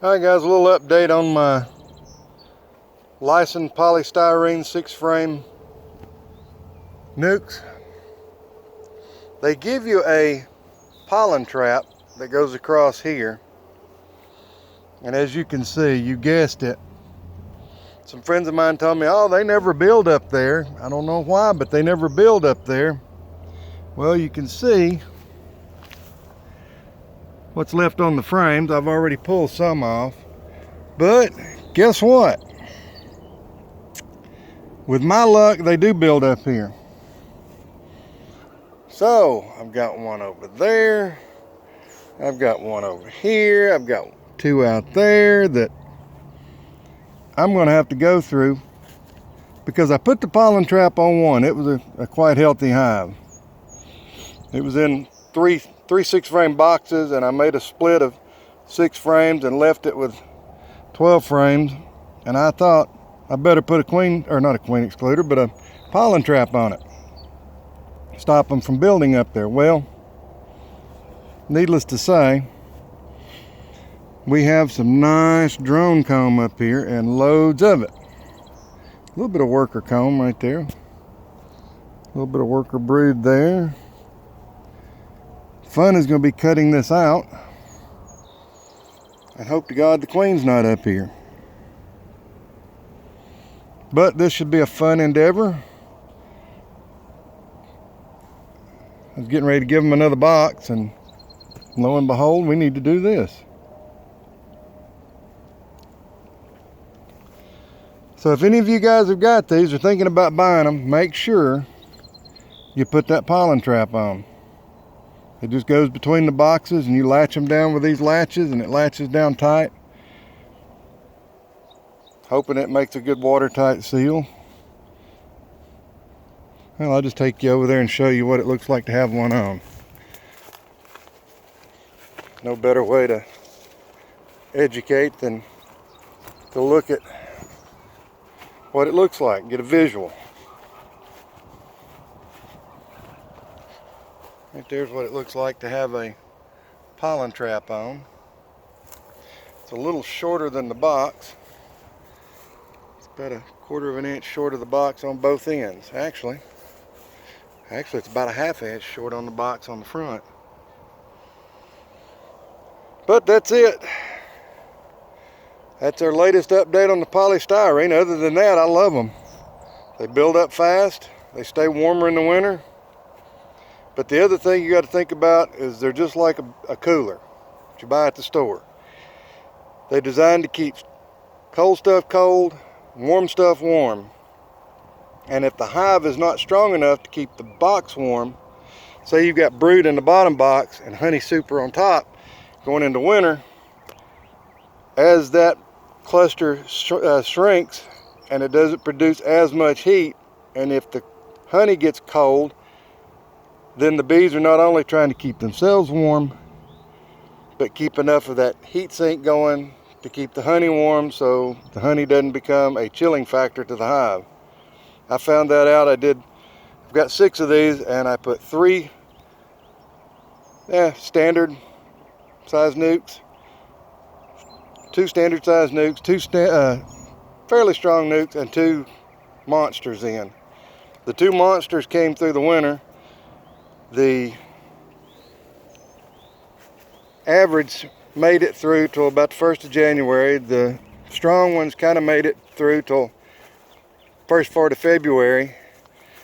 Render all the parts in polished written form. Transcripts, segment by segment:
Alright guys, a little update on my Lyson polystyrene 6-frame nukes. They give you a pollen trap that goes across here, and as you can see, you guessed it, some friends of mine told me, oh, they never build up there. I don't know why, but they never build up there. Well, you can see what's left on the frames. I've already pulled some off, but guess what? With my luck, they do build up here. So I've got one over there, I've got one over here, I've got two out there that I'm going to have to go through, because I put the pollen trap on one. It was a quite healthy hive. It was in three 6-frame boxes, and I made a split of 6 frames and left it with 12 frames. And I thought I better put a queen, or not a queen excluder, but a pollen trap on it. Stop them from building up there. Well, needless to say, we have some nice drone comb up here and loads of it. A little bit of worker comb right there. A little bit of worker brood there. Fun is going to be cutting this out. And hope to God the queen's not up here. But this should be a fun endeavor. I was getting ready to give them another box, and lo and behold, we need to do this. So if any of you guys have got these or thinking about buying them, make sure you put that pollen trap on. It just goes between the boxes, and you latch them down with these latches, and it latches down tight. Hoping it makes a good watertight seal. Well, I'll just take you over there and show you what it looks like to have one on. No better way to educate than to look at what it looks like, get a visual. Right there's what it looks like to have a pollen trap on. It's a little shorter than the box. It's about a 1/4 of an inch short of the box on both ends. Actually it's about a 1/2 inch short on the box on the front. But that's it. That's our latest update on the polystyrene. Other than that, I love them. They build up fast. They stay warmer in the winter. But the other thing you got to think about is they're just like a cooler that you buy at the store. They're designed to keep cold stuff cold, warm stuff warm. And if the hive is not strong enough to keep the box warm, say you've got brood in the bottom box and honey super on top going into winter, as that cluster shrinks and it doesn't produce as much heat, and if the honey gets cold, then the bees are not only trying to keep themselves warm, but keep enough of that heat sink going to keep the honey warm, so the honey doesn't become a chilling factor to the hive. I found that out. I've got 6 of these, and I put 3 standard size nukes, 2 standard size nukes, 2 fairly strong nukes, and 2 monsters in. The 2 monsters came through the winter. The average made it through till about the 1st of January. The strong ones kind of made it through till first part of February.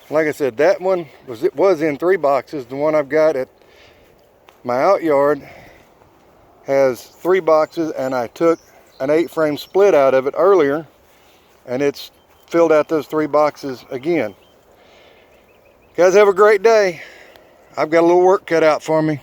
Like I said, that one was in 3 boxes. The one I've got at my out yard has 3 boxes, and I took an 8-frame split out of it earlier, and it's filled out those 3 boxes again. Guys, have a great day. I've got a little work cut out for me.